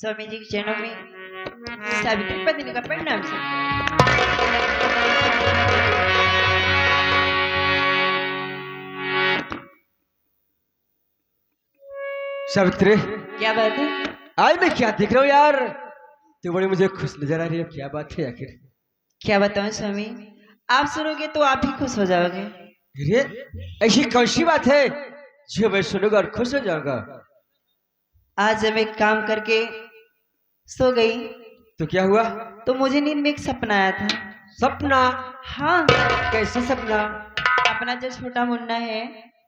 स्वामी जी के चरणों में सावित्री पत्नी का प्रणाम सर। सावित्री, क्या बात है? आज मैं क्या देख रहा हूँ यार, तू बड़ी मुझे खुश नजर आ रही है। क्या बात है आखिर? क्या बताऊं स्वामी, आप सुनोगे तो आप भी खुश हो जाओगे। अरे ऐसी कौन सी बात है जो मैं सुनूंगा और खुश हो जाऊंगा? आज जब मैं काम करके सो गई तो क्या हुआ? तो मुझे नींद में एक सपना आया था। सपना? हाँ, कैसा सपना? अपना जो छोटा मुन्ना है।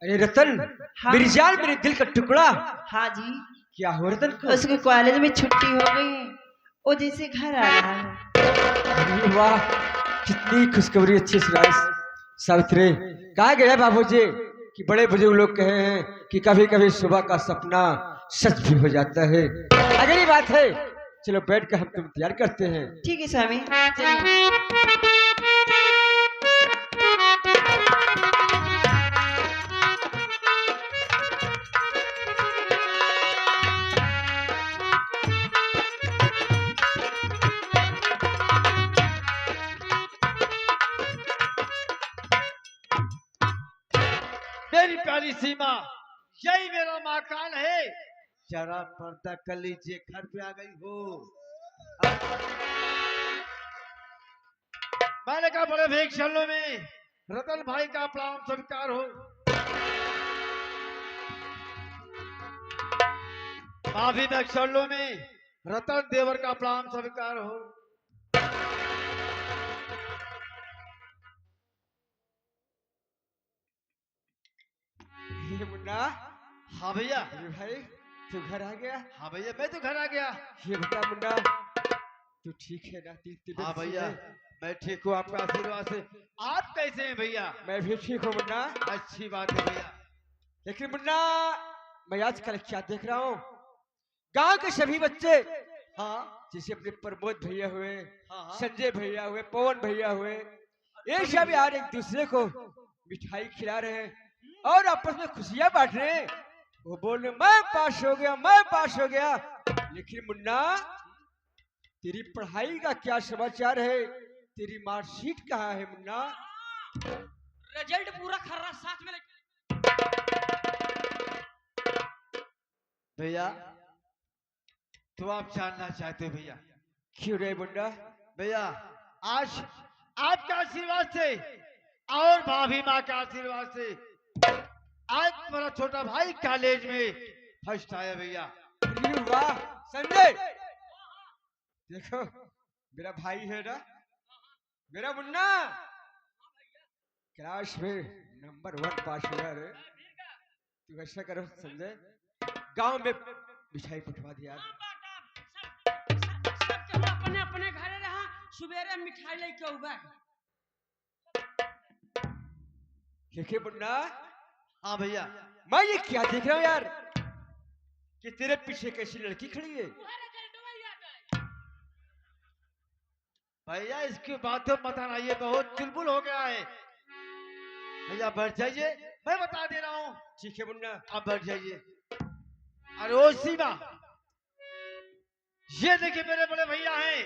अरे रतन, हाँ। मेरी जान, मेरे दिल का टुकड़ा। हाँ जी। क्या हो रतन को? उसके कॉलेज में छुट्टी हो गई है, वो जैसे घर आ रहा है। अरे वाह, कितनी खुशखबरी अच्छी सुनाई सावित्री। कहा गया बाबूजी कि बड़े बुजुर्ग लोग कहे हैं कि कभी कभी सुबह का सपना सच भी हो जाता है। अगर ये बात है, चलो बैठ कर हम तुम तैयार करते हैं। ठीक है स्वामी, चलिए। मेरी प्यारी सीमा, यही मेरा मकान है। जरा पर्दा कर लीजिए, घर पे आ गई हो। मैंने कहा बड़े भेग चलो में रतन भाई का प्रणाम स्वीकार हो। भाभी चलो में रतन देवर का प्रणाम स्वीकार हो। ये मुन्ना। हाँ भैया। अरे भाई, तू घर आ गया? हाँ भैया, मैं तो घर आ गया। ये बता मुन्ना, तू ठीक है ना? हाँ भैया, मैं ठीक हूँ आपका आशीर्वाद से। आप कैसे हैं भैया? मैं भी ठीक हूँ मुन्ना। अच्छी बात है भैया। लेकिन मुन्ना, मैं आजकल क्या देख रहा हूँ, गांव के सभी बच्चे, हाँ जैसे अपने प्रमोद भैया हुए, हाँ संजय भैया हुए, पवन भैया हुए, ये सब यार एक दूसरे को मिठाई खिला रहे हैं और आपस में खुशियां बांट रहे हैं। वो बोल रहे मैं पास हो गया, मैं पास हो गया। लेकिन मुन्ना, तेरी पढ़ाई का क्या समाचार है? तेरी मार्कशीट कहाँ है मुन्ना? रिजल्ट पूरा खर्रा साथ में भैया, तो आप जानना चाहते हो भैया? क्यों रे मुन्ना? भैया, आज आपके आशीर्वाद से और भाभी माँ के आशीर्वाद से आज मेरा छोटा भाई कॉलेज में फर्स्ट आया भैया। अरे वाह संजय, देखो मेरा भाई है ना, मेरा मुन्ना क्लास में नंबर 1 पास हुआ रे। तू ऐसा करो संजय, गांव में मिठाई पठवा दिया। सब अपने अपने घरे रहा, सुबेरे मिठाई लेके उबा। देखिए मुन्ना, हाँ भैया। मैं ये क्या देख रहा हूँ यार कि तेरे पीछे कैसी लड़की खड़ी है? भैया इसकी बात तो मत आना, ये बहुत चुलबुल हो गया है। भैया बैठ जाइए, मैं बता दे रहा हूँ। ठीक है मुन्ना, आप बैठ जाइए। अरे ओ सीमा, ये देखिए मेरे बड़े भैया हैं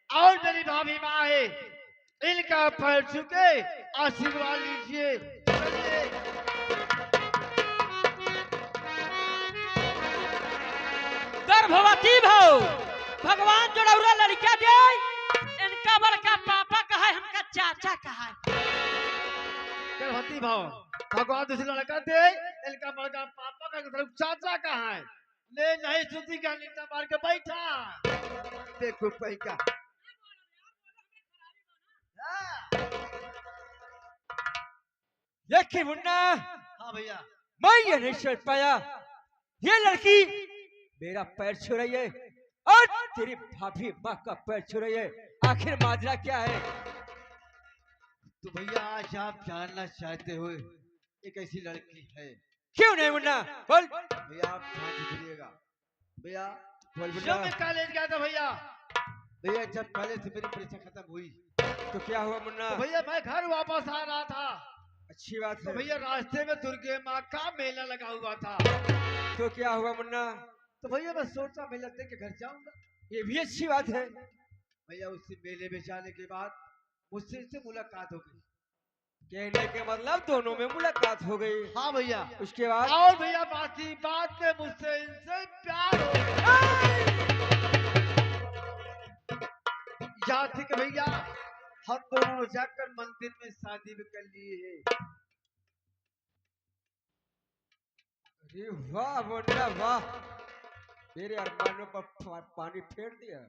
और मेरी भाभी माँ है। इनका पैर छूके आशीर्वाद लीजिए। चलिए। गर्भवती भाव भगवान जोड़ौरा लड़का दे, इनका बड़का पापा कहा है, हमका चाचा कहा है। गर्भवती भाव भगवान दूसरी लड़का दे, इनका बड़का पापा का तरफ चाचा कहाँ है? ले नहीं सुधी का नीचा मार के बैठा। देखो पैका। देखिए मुन्ना, हाँ भैया। मैं ये नहीं सोच पाया, ये लड़की मेरा पैर छू रही है और तेरी भाभी माँ का पैर छू रही है। आखिर माजरा क्या है? तो भैया आज आप जानना चाहते हो एक ऐसी लड़की है। क्यों नहीं मुन्ना, बोल। भैया आप ध्यान से सुनिएगा। भैया बोल जब मुन्ना। मैं कॉलेज गया था भैया, जब कॉलेज से मेरी परीक्षा खत्म हुई तो क्या हुआ मुन्ना? तो भैया मैं घर वापस आ रहा था। अच्छी बात तो है। भैया रास्ते में दुर्गे माँ का मेला लगा हुआ था। तो क्या हुआ मुन्ना? तो भैया मैं सोचा मैं लगते के घर जाऊंगा। ये भी अच्छी बात है। भैया उसी मेले में जाने के बाद मुझसे इससे मुलाकात हो गई। कहने के मतलब दोनों में मुलाकात हो गई। हाँ भैया। उसके बाद और भैया बाकी बात में मुझसे इनसे प्यार हो गया। याद थी कि भैया हम दोनों जाकर मंदिर में शादी भी कर लिए है। अरे वाह मुन्ना वाह, मेरे अरमानों पर पानी फेर दिया।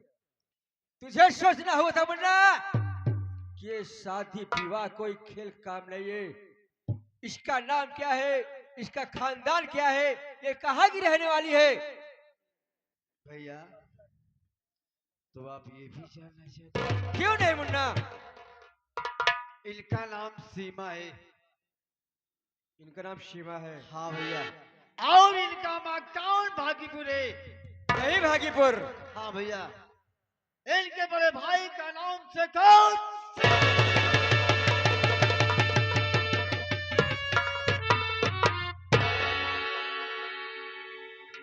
तुझे सोचना हुआ था मुन्ना कि ये शादी विवाह कोई खेल काम नहीं है। इसका नाम क्या है, इसका खानदान क्या है, ये कहाँ की रहने वाली है? भैया तो आप ये भी जानना चाहते हैं? क्यों नहीं मुन्ना? इनका नाम सीमा है। इनका नाम शिवा है। हाँ भैया। और इनका मकान भागीपुर है। नहीं भागीपुर। हाँ भैया। इनके बड़े भाई का नाम से कौन?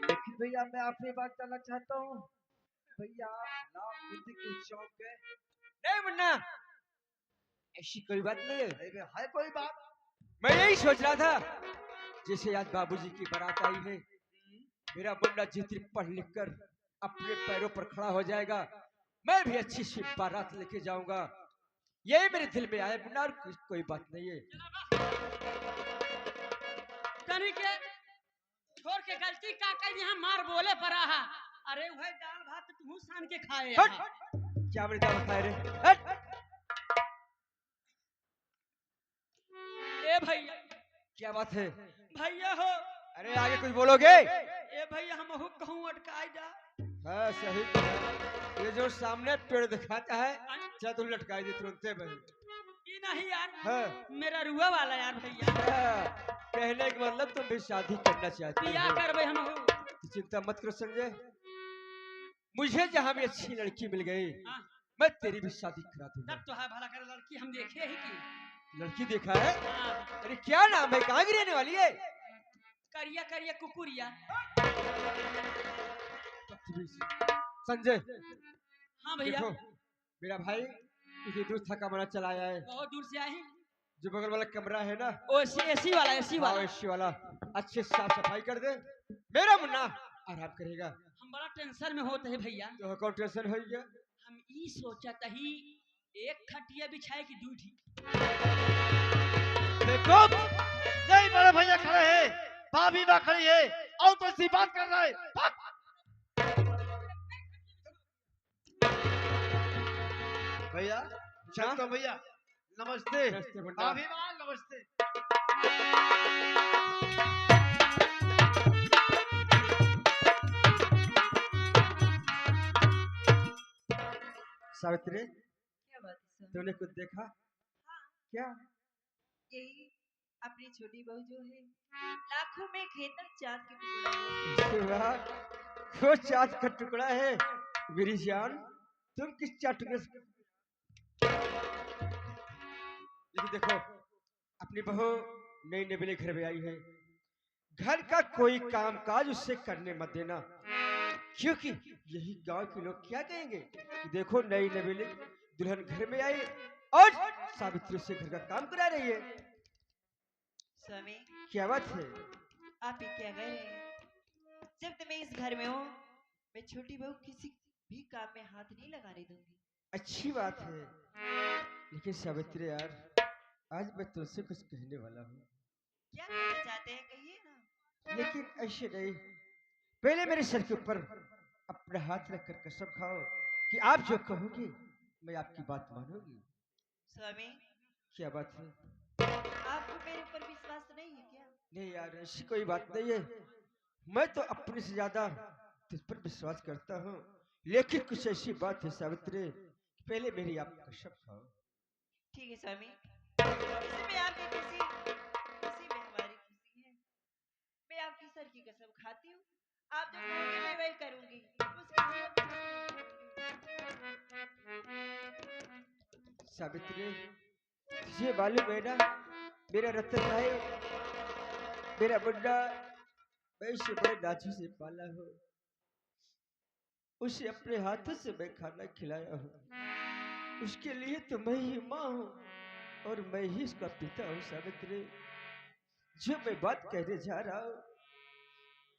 लेकिन भैया मैं आपसे बात करना चाहता हूँ। भैया नाम बुद्धि की चौक है। नहीं मुन्ना, ऐसी कोई बात नहीं है। अरे है कोई बात? मैं यही सोच रहा था, जैसे आज बाबूजी की बारात आई है, मेरा मुन्ना जितनी पढ़ लिख कर अपने पैरों पर खड़ा हो जाएगा, मैं भी अच्छी सी बारात लेके जाऊंगा। यही मेरे दिल में आया मुन्ना, और कोई बात नहीं है। कहीं के छोड़ के गलती का कर यहाँ मार बोले पर रहा। अरे वह दाल भात तू सान के खाए हट! यहाँ। क्या मेरे दाल खाए रे? हट! ए भैया, क्या बात है? भैया हो। अरे आगे कुछ बोलोगे? ए भैया हम हो कहूँ अटकाई जा। हाँ सही तो है। ये जो सामने पेड़ दिखाता है, चल तुम लटकाई दे तुरंत भाई। ये नहीं यार, हाँ। मेरा रुआ वाला यार भैया। हाँ, कहने का मतलब तुम भी शादी करना चाहती पिया हो। कर भाई हम हो। तो चिंता मत करो संजय, मुझे जहाँ भी अच्छी लड़की मिल गई, हाँ। मैं तेरी भी शादी करा दूंगा। तब तो है भला कर लड़की हम देखे ही की। लड़की देखा है? हाँ। अरे क्या नाम है, कहाँ की रहने वाली है? करिया करिया कुकुरिया। संजय हाँ भैया। देखो, मेरा भाई इतनी दूर थका मना चला आया है। बहुत दूर से आए हैं। जो बगल वाला कमरा है ना, ओ एसी वाला, एसी हाँ, वाला। एसी वाला, अच्छे से साफ सफाई कर दे, मेरा मुन्ना आराम करेगा। हम बड़ा टेंशन में होते हैं भैया। तो कौन टेंशन हो गया? हम ई सोचत ही एक खटिया बिछाए की दूठी। देखो नहीं बड़े भैया खड़े हैं, भाभी माँ खड़ी है और तो ऐसी बात कर रहा है। भैया चलता हूं भैया। नमस्ते। नमस्ते मुन्ना। भाभी माँ नमस्ते। सावित्री, क्या बात है स्वामी? तूने कुछ देखा? क्या? यही अपनी छोटी बहू जो है, लाखों में खेतन चांद के टुकड़ा है। वो चाँद का टुकड़ा है मेरी जान। तुम किस चाँद टुकड़े से? लेकिन देखो, अपनी बहू नई नवेली घर में आई है, घर का कोई काम काज उससे करने मत देना, क्योंकि यही गांव के लोग क्या कहेंगे कि देखो नई नवेली दुल्हन घर में आई और सावित्री से घर का काम करा रही है। स्वामी क्या बात है? आप ही क्या कह रहे हैं? जब तक मैं इस घर में हूँ, मैं छोटी बहू किसी भी काम में हाथ नहीं लगाने दूंगी। अच्छी बात है, लेकिन सावित्री यार, आज मैं तुझसे कुछ कहने वाला हूँ। क्या कहना चाहते हैं, कहिए ना। लेकिन ऐसे नहीं, पहले मेरे सर के ऊपर अपना हाथ रखकर कसम खाओ कि आप जो कहोगे मैं आपकी बात मानूंगी। स्वामी क्या बात है? आपको मेरे ऊपर विश्वास नहीं है क्या? नहीं यार, ऐसी कोई बात नहीं है, मैं तो अपने से ज्यादा तुझ पर विश्वास करता हूँ, लेकिन कुछ ऐसी बात है सावित्री, पहले मेरी आप कसम खाओ। ठीक है स्वामी, इसमें आपकी खुशी में हमारी खुशी है। मैं आपकी सर की कसम खाती हूँ, आप जो कहोगे मैं वही करूंगी। सावित्री, तुझे मालूम है ना, मेरा रतन भाई, मेरा मुन्ना, मैं इसे बड़े नाची से पाला हूँ। उसे अपने हाथों से मैं खाना खिलाया हूँ। उसके लिए तो मैं ही माँ हूँ और मैं ही उसका पिता हूँ सावित्री। जो मैं बात कहने जा रहा हूँ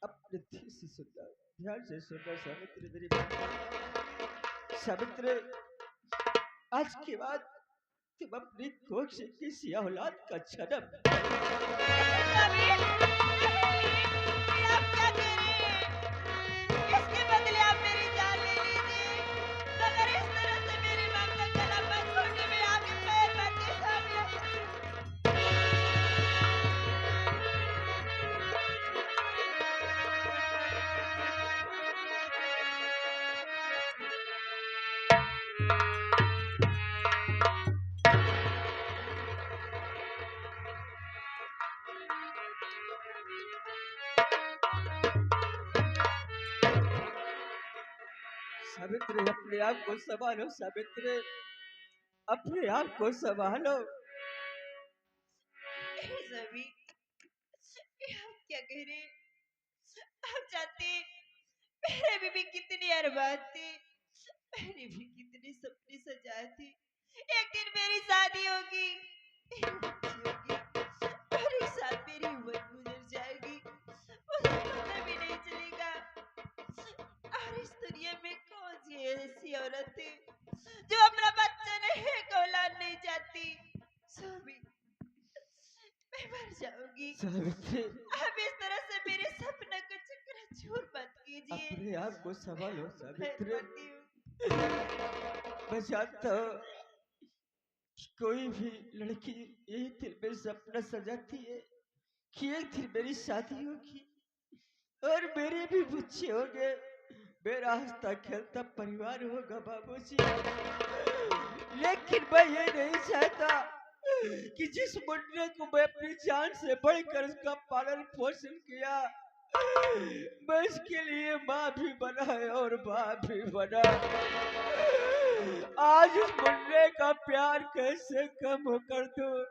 अपने दिल से सुनना, ध्यान से सुनना सावित्री मेरी बात। सावित्री, आज के बाद तुम अपनी कोख से किसी औलाद का जन्म स्वामी, ये आप क्या कह रहे हैं? इसके बदले आप मेरी जान ले लीजिए, मगर इस तरह से मेरी मां का गला मत छोड़िए। मैं आपके पैर पड़ती हूँ स्वामी। सावित्री, अपने आप को संभालो सावित्री, अपने आप को संभालो। स्वामी, ये आप क्या कह रहे हैं? आप जानते हैं, मेरे भी कितनी अरमान थी, मैंने भी कितने सपने सजाए थे। एक दिन मेरी शादी होगी, मेरी बच्ची होगी और एक साथ मेरी उम्र गुजर जाएगी, मुझे पता भी नहीं चलेगा। और इस दुनिया में कौन सी ऐसी औरत है जो अपना बच्चा नहीं, एक औलाद नहीं चाहती? स्वामी, मैं मर जाऊंगी। सावित्री, आप इस तरह से मेरे सपना का चकनाचूर मत कीजिए। अपने आप को संभालो मैं सावित्री। मरती हूँ। मैं जानता हूँ कि कोई भी लड़की यही दिल में सपना सजाती है कि एक दिन मेरी शादी होगी और मेरे भी बच्चे होंगे, मेरा हंसता खेलता परिवार होगा बाबूजी। लेकिन मैं ये नहीं चाहता कि जिस मुन्ने को मैं अपनी जान से बढ़कर उसका पालन पोषण किया, मैं इसके लिए माँ भी बना है और बाप भी बना। आज उस मुन्ने का प्यार कैसे कम कर दूं?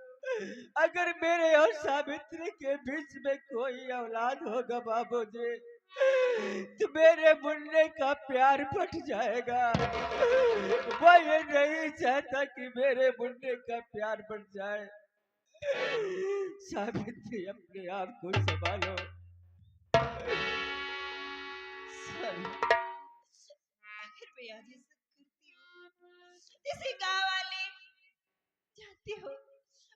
अगर मेरे और सावित्री के बीच में कोई औलाद होगा बाबूजी, तो मेरे मुन्ने का प्यार बट जाएगा। वो ये नहीं चाहता कि मेरे मुन्ने का प्यार बट जाए। सावित्री, अपने आप को संभालो। स्वामी, आखिर मैं आज ये सब करती हूँ इसी गांव वाले जानती हो,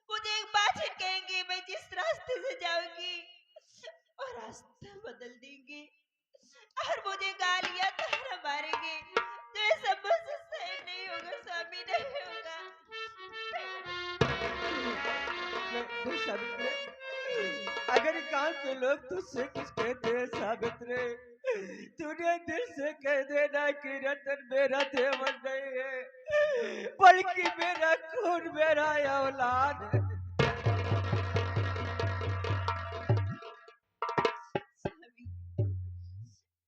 मुझे एक बात कहेंगे, मैं जिस रास्ते से जाऊंगी और रास्ता बदल देंगे और मुझे गालियां ताना मारेंगे, तो ये सब मुझसे सहन नहीं होगा स्वामी, नहीं होगा। नहीं सावित्री, अगर गांव के लोग तुझसे कुछ कहते हैं सावित्री, तूने दिल से कह देना कि रतन मेरा देवर नहीं है बल्कि मेरा खून, मेरा औलाद है। स्वामी,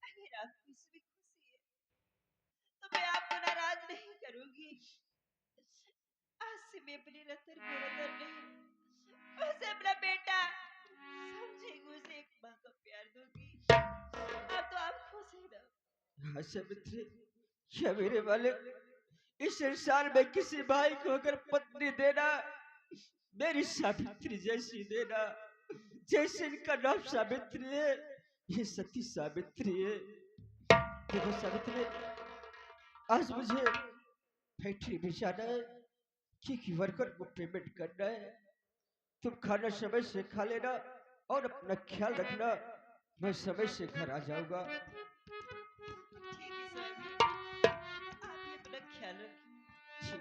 अगर आपको इसमें खुशी है तो मैं आपको नाराज नहीं करूंगी। आज से मैं अपने रतन को रतन नहीं, उसे अपना बेटा समझेगी, उसे एक माँ का प्यार दूंगी। अब तो आप खुश है ना? हाँ सावित्री, क्या मेरे वाले इस संसार में किसी भाई को अगर पत्नी देना, मेरी सावित्री जैसी देना, जैसे इनका नाम सावित्री है, ये सती सावित्री है। देखो सावित्री, आज मुझे फैक्ट्री में जाना है क्योंकि वर्कर को पेमेंट करना है। तुम खाना समय से खा लेना और अपना ख्याल रखना, मैं समय से घर आ जाऊंगा। ठीक है स्वामी, आप भी अपना ख्याल रखिए। हे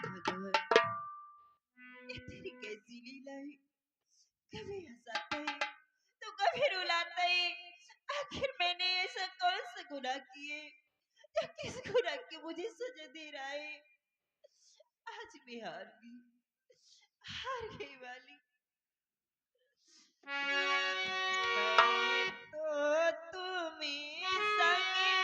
भगवान, ये तेरी कैसी लीला है, कभी हंसाता है तो कभी रुलाता है। आखिर मैंने ऐसा कौन सा गुनाह किए जो किस गुनाह की मुझे सजा दे रहा है? आज मैं हार गई वाली। मैं तो तुम्हें संगे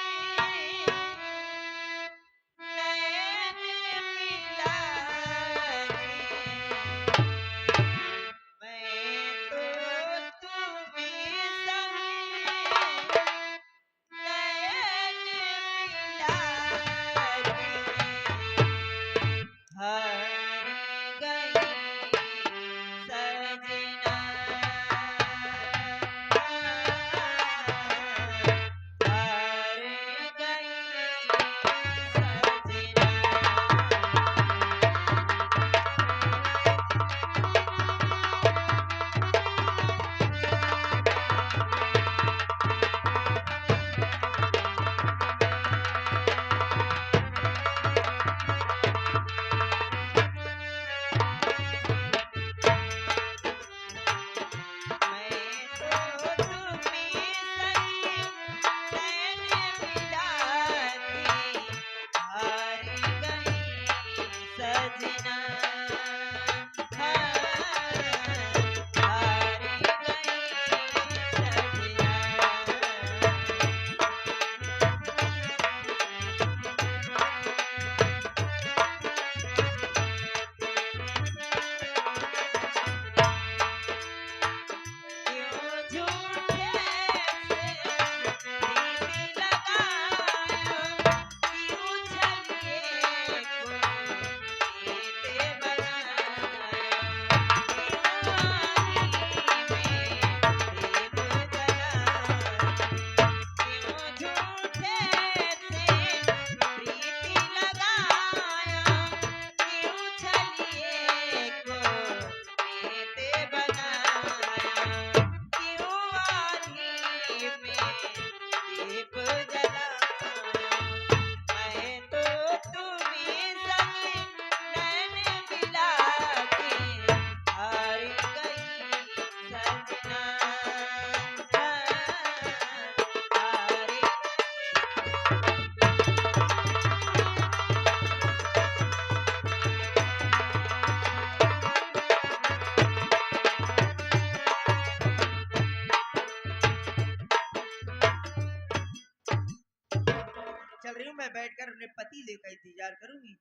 इंतजार करूंगी।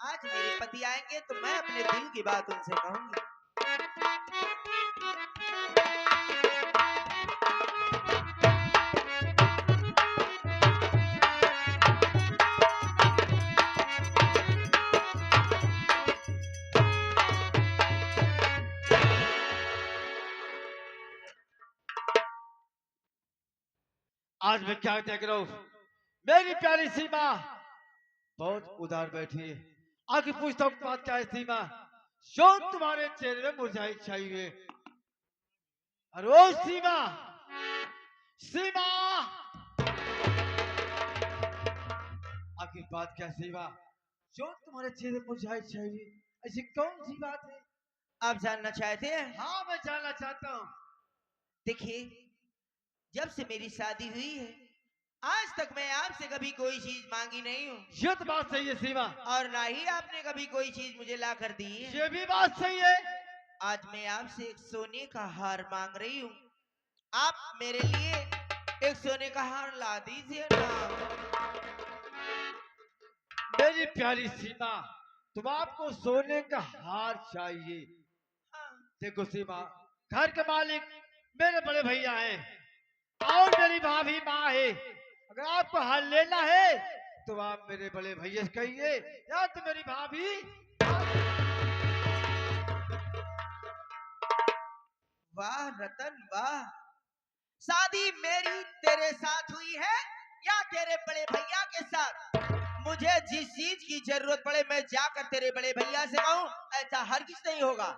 आज मेरे पति आएंगे तो मैं अपने दिल की बात उनसे कहूंगी। आज मैं क्या देख रहा हूँ, मेरी प्यारी सीमा बहुत उदार बैठी है। आगे पूछता हूँ बात क्या है सीमा, जो तुम्हारे चेहरे में मुरझाई छाई है। अरे ओ सीमा, सीमा, आखिर बात क्या सीमा, जो तुम्हारे चेहरे में मुरझाई छाई है, ऐसी कौन सी बात है? आप जानना चाहते हैं? हाँ मैं जानना चाहता हूँ। देखिए, जब से मेरी शादी हुई है आज तक मैं आपसे कभी कोई चीज मांगी नहीं हूँ, ये तो बात सही है सीमा, और ना ही आपने कभी कोई चीज मुझे ला कर दी है। ये भी बात सही है। आज मैं आपसे एक सोने का हार मांग रही हूँ, आप मेरे लिए एक सोने का हार ला दीजिए ना। मेरी प्यारी सीमा, तुम आपको सोने का हार चाहिए। हाँ, देखो सीमा, घर के मालिक मेरे बड़े भैया हैं और मेरी भाभी माँ है। अगर आपको हार लेना है तो आप मेरे बड़े भैया से कहिए या तो मेरी भाभी। वाह रतन वाह, शादी मेरी तेरे साथ हुई है या तेरे बड़े भैया के साथ? मुझे जिस चीज की जरूरत पड़े मैं जाकर तेरे बड़े भैया से कहूँ, ऐसा हरगिज नहीं होगा।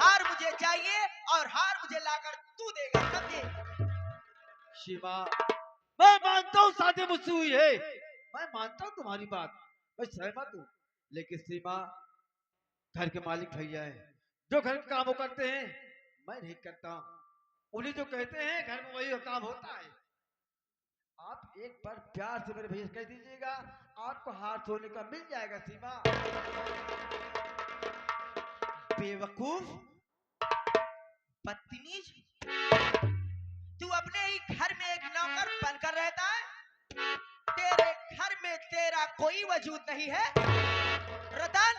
हार मुझे चाहिए और हार मुझे लाकर तू देगा, समझे? सीमा, मैं मानता हूँ शादी मुझसे हुई है, मैं मानता हूँ तुम्हारी बात, मैं सहमत हूँ। लेकिन सीमा, घर के मालिक भैया है, जो घर में काम वो करते हैं, मैं नहीं करता। उन्हें जो कहते हैं घर में वही काम होता है। आप एक बार प्यार से मेरे भैया से कह दीजिएगा, आपको हाथ धोने का मिल जाएगा सीमा। बेवकूफ, बदतमीज, तू अपने ही घर में एक नौकर बनकर रहता है। तेरे घर में तेरा कोई वजूद नहीं है। रतन,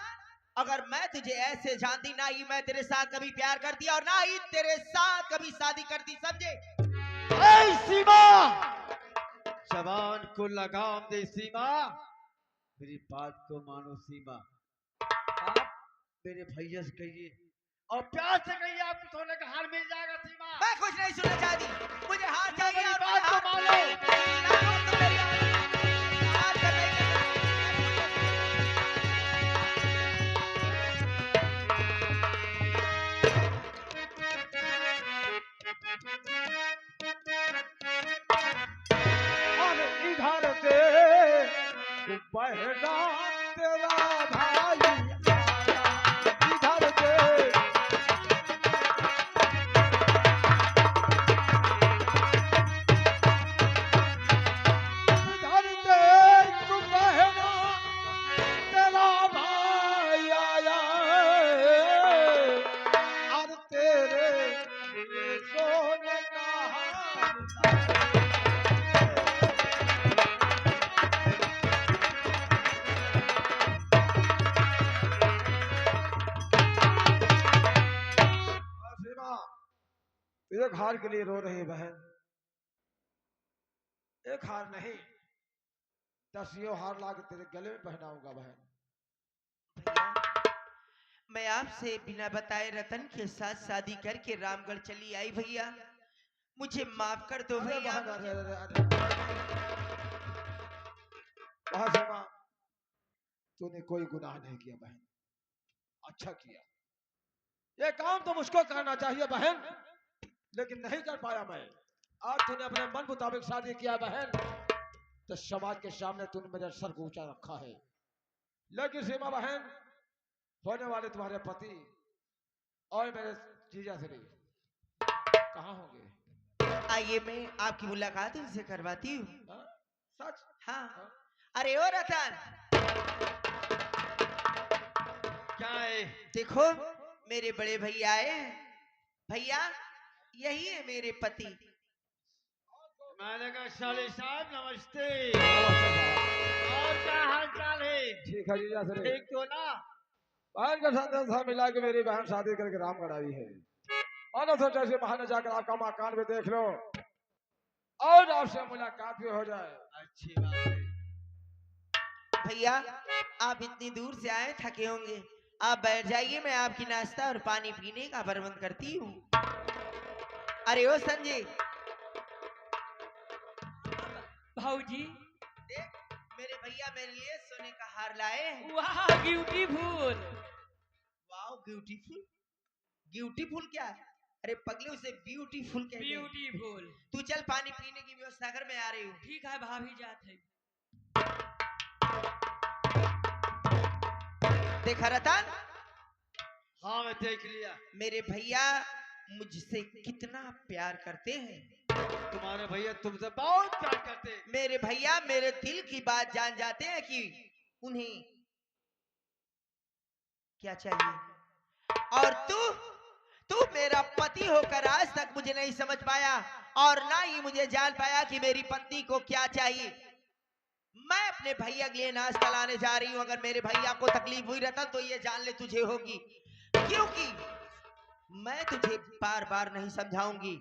अगर मैं तुझे ऐसे जानती, ना ही मैं तेरे साथ कभी प्यार करती और ना ही तेरे साथ कभी शादी करती, समझे? ऐ सीमा, जवान को लगाम दे सीमा, मेरी बात को मानो सीमा। आप मेरे भैया से कहिए और प्यार से कहिए, आपको सोने का हार मिल जाएगा सीमा। मैं कुछ नहीं सुनना चाहती, मुझे हार चाहिए मेरी और बात मुझे तो हार मानो। ना हो तो मेरी हार कर नहीं कर अरे इधर से बहना तेरा भाई आया, इधर से इधर से तू बहना तेरा भाई आया, और तेरे सोने का हार सेवा, एक हार के लिए रो रही बहन। एक हार नहीं, 10 हार ला के तेरे गले में पहनाऊंगा बहन। भैया, मैं आपसे बिना बताए रतन के साथ शादी करके रामगढ़ चली आई भैया, मुझे माफ कर दो अरे भैया। बहन, अरे कहा सेवा, तूने कोई गुनाह नहीं किया बहन, अच्छा किया। ये काम तो मुझको करना चाहिए बहन, लेकिन नहीं कर पाया मैं। आज तूने अपने मन मुताबिक शादी किया बहन, तो समाज के सामने तूने मेरे सर को ऊंचा रखा है। लेकिन सीमा बहन, होने वाले तुम्हारे पति और मेरे जीजा श्री कहाँ होंगे? आइए मैं आपकी मुलाकात उनसे करवाती हूँ। हाँ? सच? हाँ, हाँ? अरे ओ रतन, क्या है? देखो मेरे बड़े भैया आए हैं। भैया, यही है मेरे पति। मैंने कहा शाली साहब नमस्ते। नमस्ते साहब। और क्या हाल चाल है? ठीक है जीजा सर। ठीक तो ना? बहन का संदेशा मिला कि मेरी बहन शादी करके रामगढ़ आई है और न सोचा से बहाने जाकर आपका मकान भी देख लो और आपसे मुलाकात भी हो जाए। अच्छी बात है। भैया आप इतनी दूर से आए, थके होंगे, आप बैठ जाइए, मैं आपकी नाश्ता और पानी पीने का प्रबंध करती हूँ। अरे ओ संजय, भाऊजी देख मेरे भैया मेरे लिए सोने का हार लाए हैं। वाह ब्यूटीफुल। Wow beautiful. ब्यूटीफुल क्या है? अरे पगले उसे ब्यूटीफुल कहते हैं। ब्यूटीफुल। तू चल पानी पीने की व्यवस्था कर, मैं आ रही हूँ। ठीक है भाभी जात है। देखा रतन, हाँ मैं देख लिया। मेरे भैया मुझसे कितना प्यार करते हैं। तुम्हारे भैया तुमसे बहुत प्यार करते हैं। मेरे भैया मेरे दिल की बात जान जाते हैं कि उन्हें क्या चाहिए। और तू मेरा पति होकर आज तक मुझे नहीं समझ पाया और ना ही मुझे जान पाया कि मेरी पत्नी को क्या चाहिए। मैं अपने भैया के लिए नाश्ता लाने जा रही हूँ। अगर मेरे भैया को तकलीफ हुई रहता तो ये जान ले तुझे होगी, क्योंकि मैं तुझे बार बार नहीं समझाऊंगी।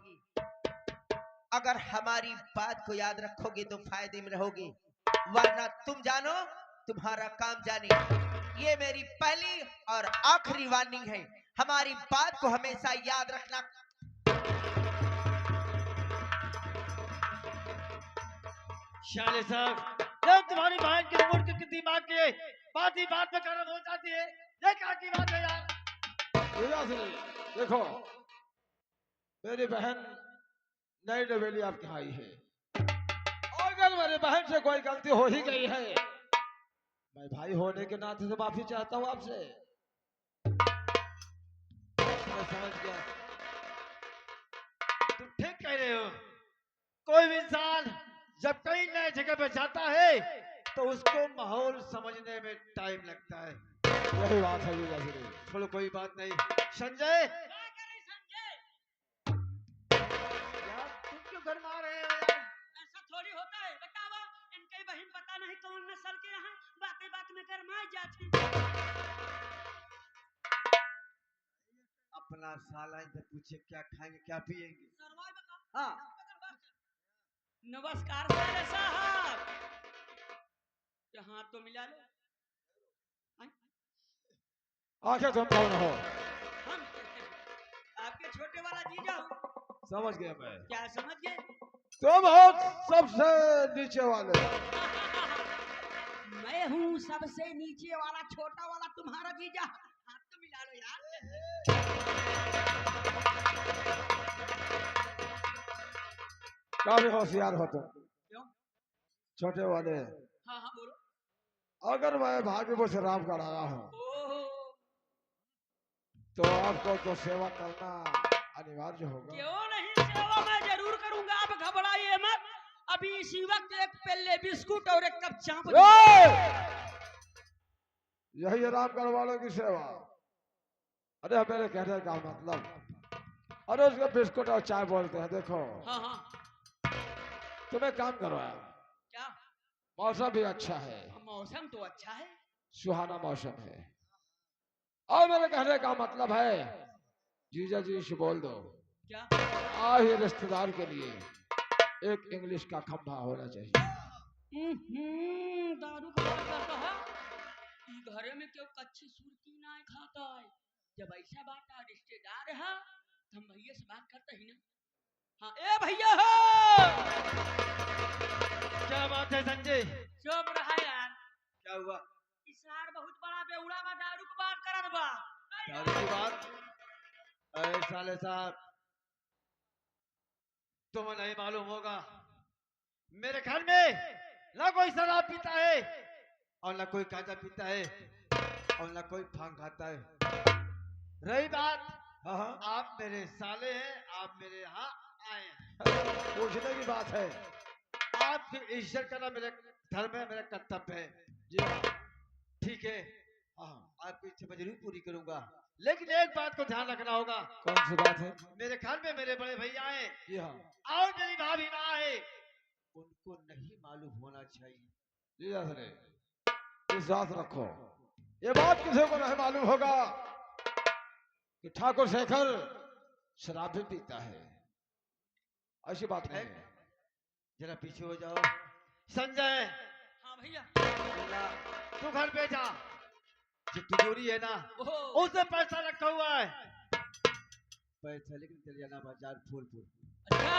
अगर हमारी बात को याद रखोगे तो फायदे में रहोगे, वरना तुम जानो तुम्हारा काम जाने। ये मेरी पहली और आखिरी वार्निंग है, हमारी बात को हमेशा याद रखना। शाले साहब, जब तुम्हारी बहन की मूड की दिमाग की बात ही बात में गर्म हो जाती है, ये क्या की बात है यार? जीजा सर देखो, मेरी बहन नई नवेली आपके यहाँ आई है और अगर मेरी बहन से कोई गलती हो ही गई है, मैं भाई होने के नाते से माफी चाहता हूँ आपसे। मैं समझ गया। तुम ठीक कह रहे हो। कोई भी इंसान जब कई नए जगह पे जाता है तो उसको माहौल समझने में टाइम लगता है। यही बात है जीजा सर। चलो कोई बात नहीं। संजय, क्या करे संजय? यार तुम क्यों घर में आ रहे हो यार? ऐसा थोड़ी होता है, बतावा इनके बहन पता नहीं कौन नस्ल के हैं, बातें बात में गरमाई जाती। अपना साला इनसे पूछे क्या खाएंगे क्या पिएंगे। सरवाई बता। हाँ नमस्कार साले साहब, यहाँ तो मिला लो। आखिर तुम कौन हो? हम आपके छोटे वाला जीजा हूँ। समझ गया मैं। क्या समझ गए? तुम हो सबसे नीचे वाले। मैं हूँ सबसे नीचे वाला, छोटा वाला तुम्हारा जीजा। हाथ तो मिला लो यार। काफी होशियार हो तुम। क्यों? छोटे वाले, हाँ हाँ बोलो। अगर मैं भाग्यपुर से रामगढ़ आया हूँ ओहो, तो आपको तो सेवा करना अनिवार्य होगा। क्यों नहीं, सेवा मैं जरूर करूंगा, आप घबराइए मत। अभी इसी वक्त एक पेले बिस्कुट और एक कप चाप। यही है रामगढ़ वालों की सेवा। अरे मेरे कहने का मतलब, अरे उसको बिस्कुट और चाय बोलते हैं। देखो हाँ हाँ, तुम्हें काम करो यार, क्या? मौसम भी अच्छा है, मौसम तो अच्छा है। सुहाना मौसम है। और मेरे कहने का मतलब है, जीजा जी से बोल दो क्या? आज रिश्तेदार के लिए एक इंग्लिश का खंभा होना चाहिए। दारू का बात करता है। इस घरे में क्यों कच्ची सुरती ना खाता है? जब ऐसा बात है, रिश्तेदार है तो हम भैया से बात करते ही ना। हाँ ए भैया हो। क्या बात है संजय? चुप रहा यार। क्या हुआ? इसार बहुत बड़ा बेउड़ा बा, दारू की बात करत बा। दारू की बात? अरे साले साहब, तुम्हें नहीं मालूम होगा, मेरे घर में ना कोई शराब पीता है और ना कोई गांजा पीता है और ना कोई भांग खाता है। रही बात, हाँ हाँ, आप मेरे साले हैं, आप मेरे यहाँ आए हैं, पूछने की बात है। आपकी इज्जत करना मेरे धर्म है, मेरा कर्तव्य है। जी हाँ, ठीक है, हाँ। आपकी इच्छा मैं जरूर पूरी करूंगा, लेकिन एक बात को ध्यान रखना होगा। कौन सी बात है? मेरे घर में मेरे बड़े भैया आए जी हाँ, और मेरी भाभी ना आए, उनको नहीं मालूम होना चाहिए। जीजा सर विश्वास रखो, ये बात किसी को नहीं मालूम होगा कि ठाकुर शेखर शराब भी पीता है। ऐसी बात नहीं है। जरा पीछे हो जाओ। संजय, हाँ भैया। तू घर पे जा। जो तिजोरी है ना, ओहो, उसमें पैसा रखा हुआ है। पैसा लेकिन चले जाना बाजार फूलपुर। अच्छा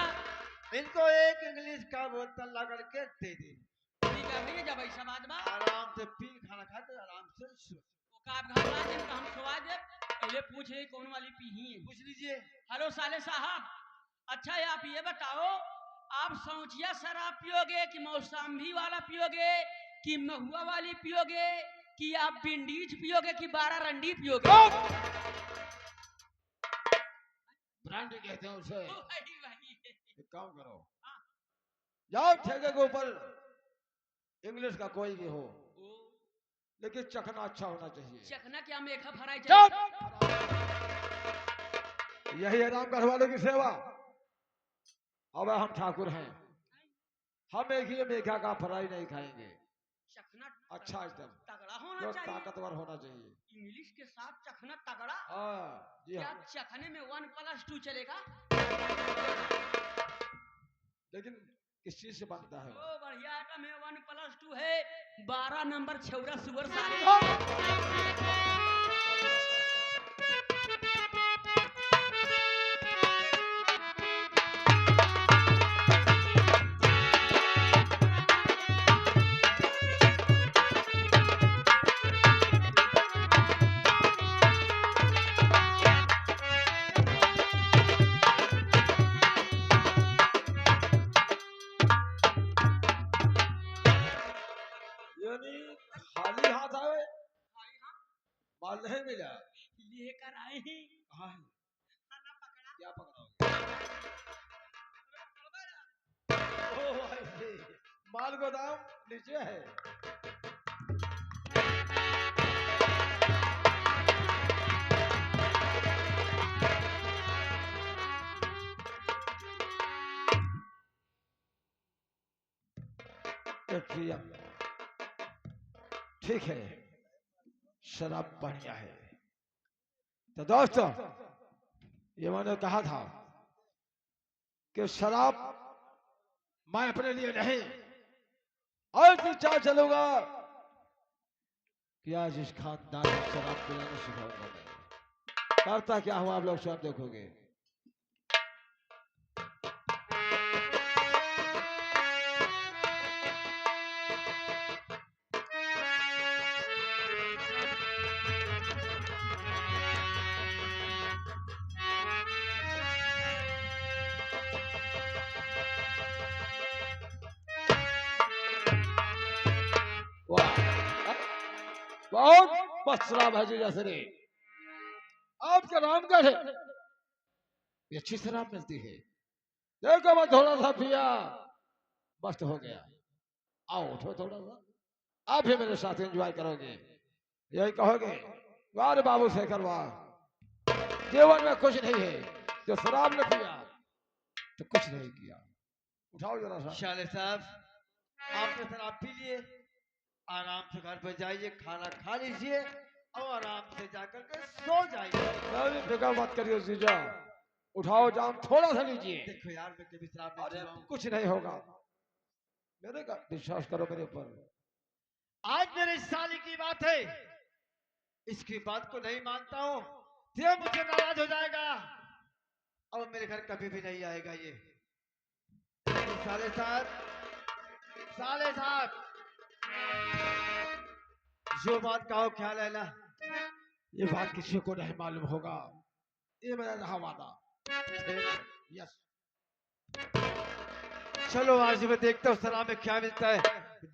इनको एक इंग्लिश का बोतल ला करके दे दे। ठीक है भैया, जब ऐसा बात बा आराम से पी, खाना खा तो आराम से सो। वो काब घबरा दिन का हम सुवा दे। पहले पूछ ले कौन वाली पी ही है। पूछ लीजिए। हेलो साले साहब, अच्छा ये आप ये बताओ, आप सौंचिया शराब पियोगे कि मौसम्बी वाला पियोगे कि महुआ वाली पियोगे कि आप विंडीज पियोगे कि 12 रंडी पियोगे? ब्रांडी कहते हैं उसे। ओ भाई भाई, एक काम करो, जाओ ठेके के ऊपर इंग्लिश का कोई भी हो, लेकिन चखना अच्छा होना चाहिए। चखना क्या मेखा फराई चुप! चाहिए? यही है राम घर वालों की सेवा। अब हम ठाकुर हैं, हम एक ही मेघा का फ्राई नहीं खाएंगे। चखना अच्छा एकदम तगड़ा होना जो चाहिए। ताकतवर होना चाहिए। इंग्लिश के साथ चखना तगड़ा। हाँ जी क्या हाँ, चखने में 1+2 चलेगा? लेकिन किस चीज से बनता है? ओ बढ़िया आइटम है, 1+2 है, 12 नंबर छौरा सुअर सारे। यानी खाली हाथ आए माल नहीं मिला। लेकर आए हैं। कहाँ है? खाना पकड़ा। क्या पकड़ाओगे? ओ ऐसे माल गोदाम नीचे है। ठीक है, शराब बढ़िया है। तो दोस्तों, ये मैंने कहा था कि शराब मैं अपने लिए नहीं, और चाह चलूंगा कि आज इस खानदान में शराब पिलाना सिखाऊंगा मैं। करता क्या हुआ आप लोग स्वयं देखोगे। बहुत मस्त शराब है जी जैसे आपके रामगढ़ है, ये अच्छी शराब मिलती है। देखो मैं थोड़ा सा पिया, मस्त हो गया। आओ उठो थोड़ा सा, आप भी मेरे साथ एंजॉय करोगे। यही कहोगे वाह रे बाबू शेखर वाह, जीवन में कुछ नहीं है जो शराब न पिया तो कुछ नहीं किया। उठाओ जरा सा। शाले साहब, आपने शराब पी लिए, आराम से घर पर जाइए, खाना खा लीजिए और आराम से जाकर के सो जाइए। नहीं, फिक्र मत करिए जीजा, उठाओ जाम थोड़ा सा लीजिए। देखो यार, मैं कभी शराब नहीं अरे पीता हूं। कुछ नहीं होगा, मेरे का विश्वास करो मेरे ऊपर। आज मेरे साली की बात है, इसकी बात को नहीं मानता हूँ तो मुझे नाराज हो जाएगा और मेरे घर कभी भी नहीं आएगा ये। साले साहब, साले साहब, जो बात कहो ख्याल है ना। ये बात किसी को नहीं मालूम होगा, ये मेरा रहा वादा। यस, चलो आज मैं देखता हूँ शराब में क्या मिलता है।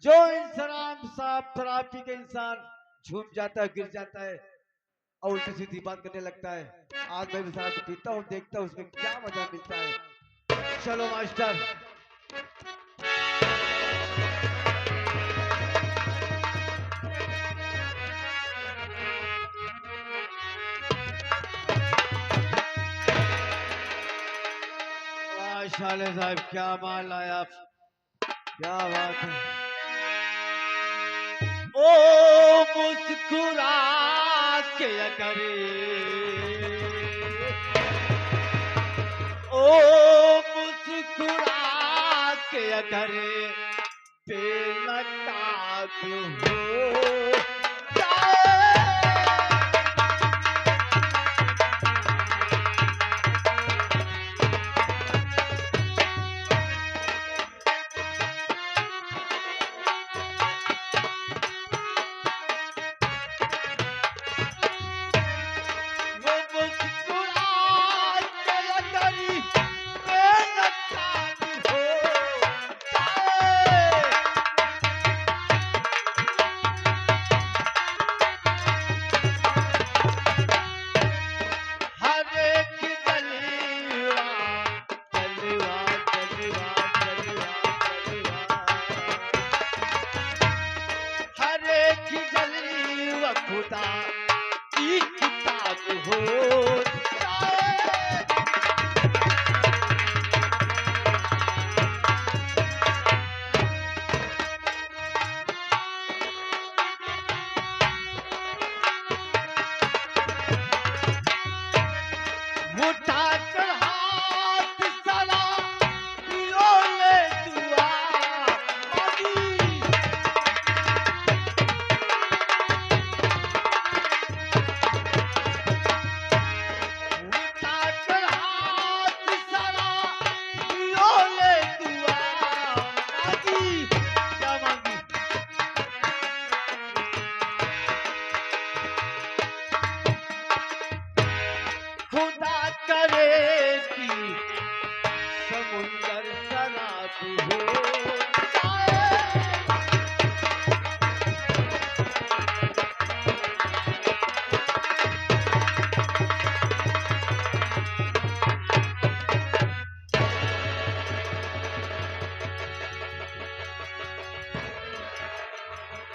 जो इंसान साफ शराब पी के इंसान झूम जाता है, गिर जाता है और उल्टी सीधी बात करने लगता है। आज मैं भी शराब पीता हूँ, देखता हूँ उसमें क्या मजा मिलता है। चलो मास्टर। शाले साहब, क्या माल लाया आप, क्या बात है। ओ मुस्कुरा के अगर ओ मुस्कुरा के अगर बेनकाब हो जाए वो मुस्कुरा के अगर बेनकाब हो जाए हर एक जलवा जलवा जलवा जलवा जलवा हर एक जलवा खुदा की किताब हो जाए उठाकर हाथ सला लो ले दुआ मांगी उठाकर हाथ सला लो ले दुआ मांगी क्या मांगी खुदा करे कि समुंदर शराब हो जाए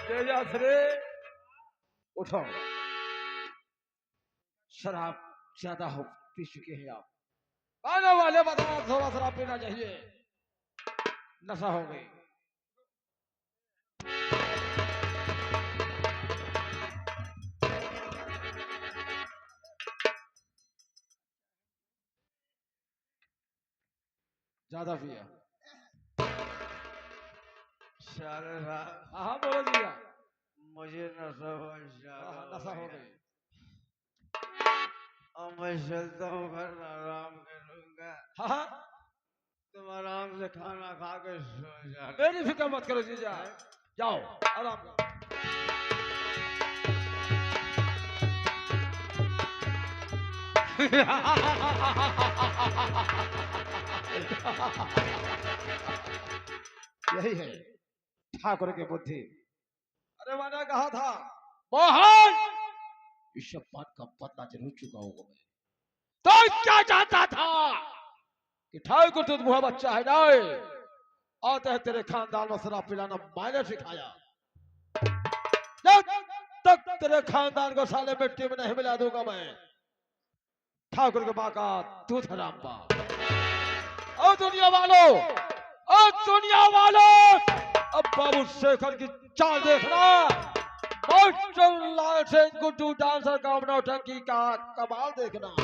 तेजासरे उठो, शराब ज्यादा हो पी चुके हैं आप। आने वाले बताना थोड़ा शराब पीना चाहिए, नशा हो गई। ज्यादा पिया। सारे साहब हाँ बोलो दिया। मुझे नशा नशा हो गई। अब मैं चलता हूँ घर आराम करूंगा। हाँ तुम आराम से खाना खा के सो जाना। मेरी फिक्र मत करो जीजा, जाओ आराम करो। यही है ठाकुर की बुद्धि। अरे मैंने कहा था मोहन, इस सब बात का बदला जरूर चुकाऊंगा मैं। तो क्या चाहता था कि ठाकुर तुझ मुहा बच्चा है ना, आते हैं तेरे खानदान में शराब पिलाना मैंने सिखाया। जब तक तेरे खानदान को साले मिट्टी में नहीं मिला दूंगा मैं, ठाकुर के माँ का दूध हराम पा। ओ दुनिया वालों, ओ दुनिया वालों, अब बाबू शेखर की चाल देखना। मास्टर लाल सेन गुड्डू डांसर का नौटंकी का कमाल देखना।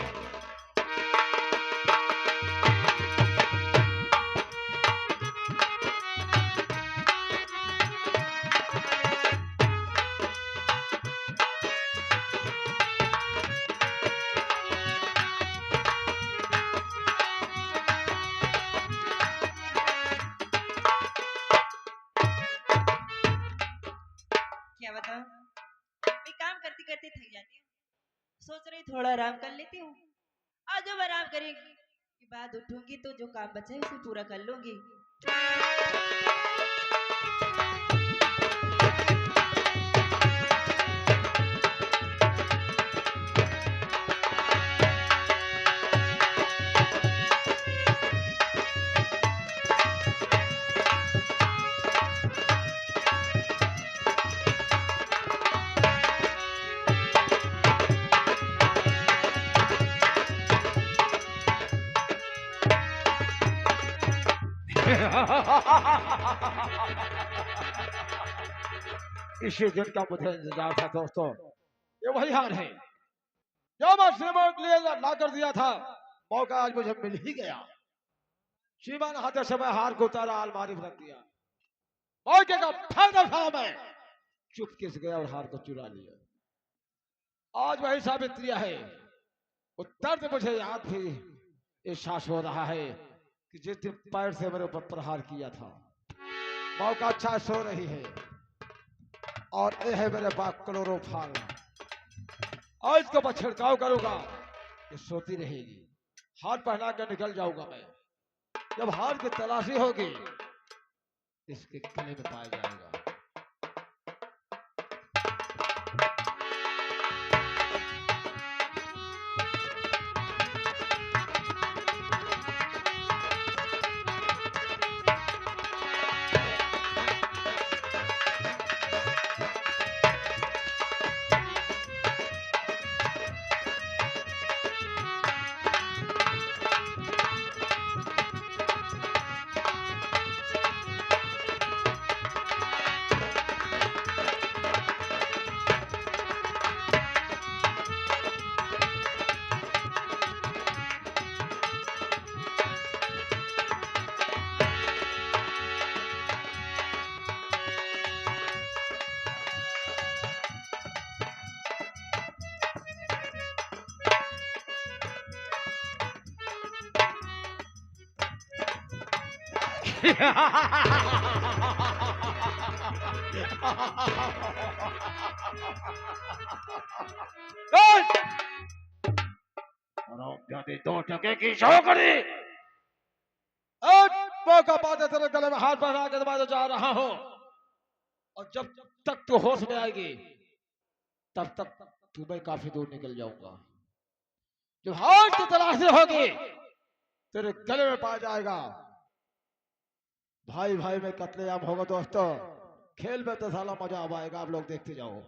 क्या बताऊं, मैं काम करते करते थक जाती हूँ, सोच रही थोड़ा आराम कर लेती हूँ। आज जब आराम करेगी के बाद उठूंगी तो जो काम बचा है उसे पूरा कर लूंगी। इसी दिन का मुझे इंतजार था दोस्तों। ये वही हार है जो मैं सीमा के लिए ला कर दिया था। मौका आज मुझे मिल ही गया। सीमा ने हाथे समय हार को उतारा, अलमारी में रख दिया। मौके का फायदा उठाया मैं, चुपके से गया और हार को चुरा लिया। आज वही साबित्रिया है। वो दर्द मुझे याद भी एहसास हो रहा है कि जिस दिन पैर से मेरे ऊपर प्रहार किया था। मौका अच्छा सो रही है और ये है मेरे पास क्लोरोफॉर्म। आज इसको मैं छिड़काव करूंगा, ये सोती रहेगी। हाथ पहना कर निकल जाऊंगा मैं। जब हाथ की तलाशी होगी इसके गले में पाया जाएगा। दो टके की शो करी। मौका पाते तेरे गले में हाथ पहना के मैं जा रहा हूं और जब तक तू होश में आएगी तब तक तू मैं काफी दूर निकल जाऊंगा। जब हाथ की तलाशी होगी तेरे गले में पाया जाएगा। भाई भाई में कत्लेआम होगा दोस्तों। खेल में तो साला मजा आएगा, आप लोग देखते जाओ।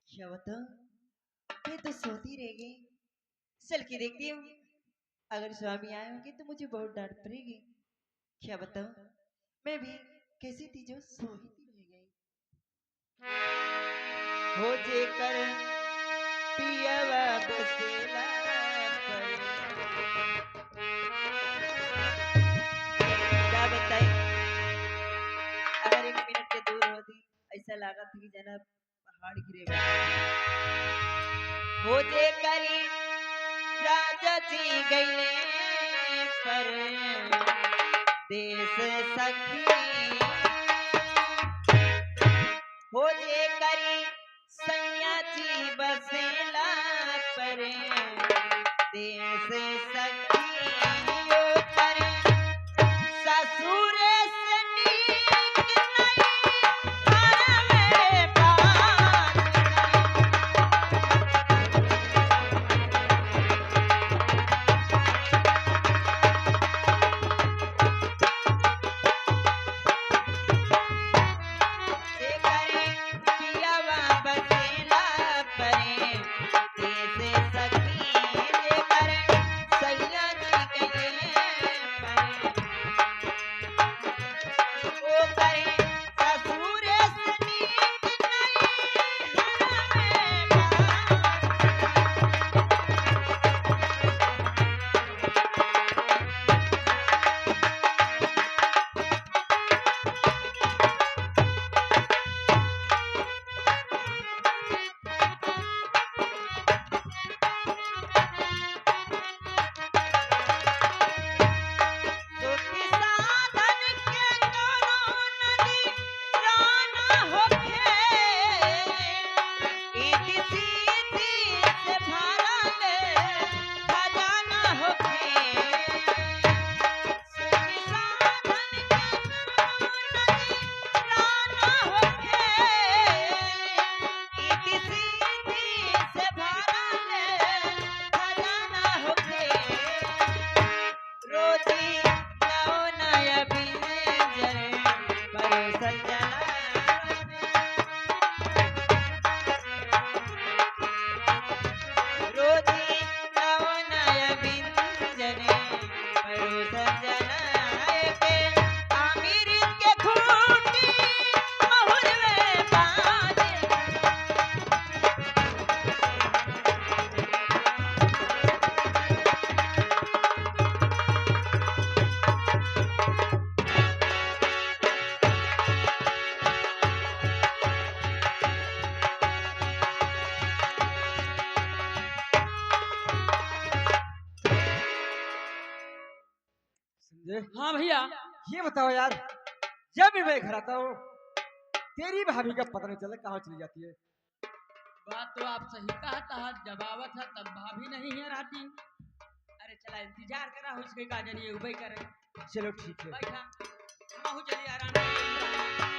क्या बताऊं, मैं तो सोती रह गई। चल के देखती हूँ, अगर स्वामी आए होंगे तो मुझे बहुत डांट पड़ेगी। क्या बताऊं, मैं भी कैसी थी जो सोती रह गई। हो जे कर पियवा बसेला पर। क्या बताई, अगर एक मिनट के दूर होती ऐसा लगा था कि जना पहाड़ गिरेगा। हो जे करी राजा जी गईले पर देश सखी। हो जे करी सैया जी बसेला पर देश सखी। ओ पर ससुर से नीक नहीं घर में बात से करे पियावा बसेला परे देश सखी। बच्चे, हाँ भैया। ये बताओ यार, जब भी मैं घर आता हूँ तेरी भाभी का पता नहीं चलता कहाँ चली जाती है। बात तो आप सही कहता है, जब आवत है तब भाभी नहीं है रहती। अरे चला इंतजार करा उसके का जरिए उबई करे। चलो ठीक है। बैठा, महू चलिए आराम से।